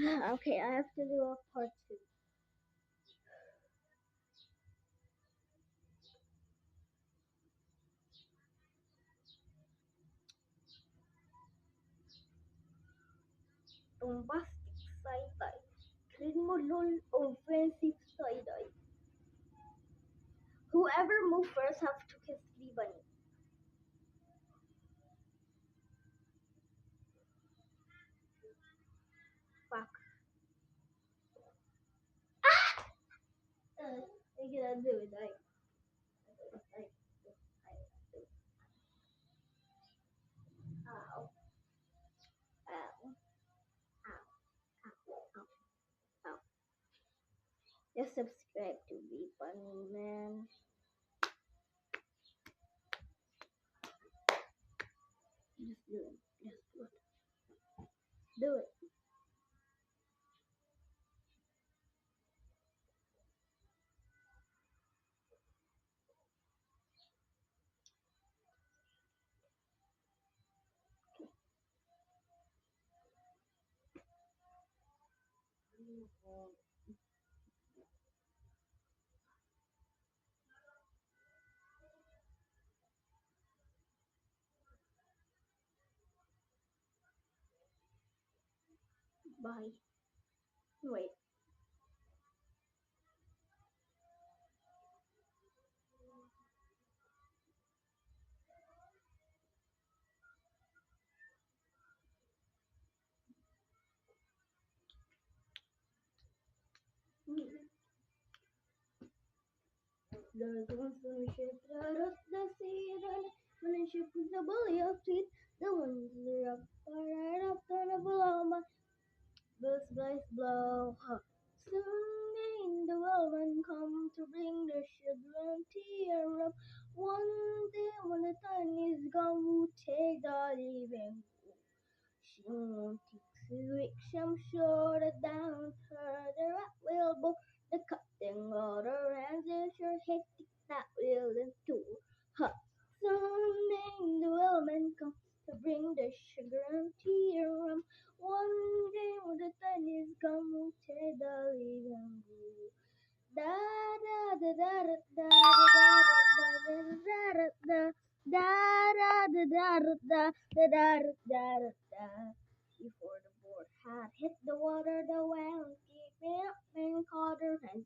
Okay, I have to do a part two. Bombastic side-eye. Lol offensive side-eye. Whoever moved first have to kiss Bunny. Fuck. I cannot do it. Ow. Ow. Ow. Ow. Ow. Ow. Just subscribe to be funny, man. Just do it. Just do it. Do it. Bye. Wait. There's once on a ship out of the sea, when a ship with a belly of teeth, the winds are up, right up on a blow, Buzz blights blow. Soon may the whirlwind come to bring the sugar and tear up. One day when the time is gone, we'll take the living. She won't take weeks, I'm sure that down her the rat will bow. The cutting of her hands is sure hectic that will do. Huh. Someday the wellman come to bring the sugar and tea rum. One day when the time is come, we'll take the living blue. Da da da da da da da da da da da da da da da da da. Before the board had hit the water, the whale keeping up and caught her hands.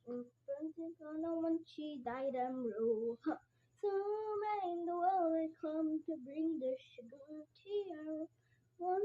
In front of no one, she died and rule. Soon may the whale come to bring the sugar and tea. One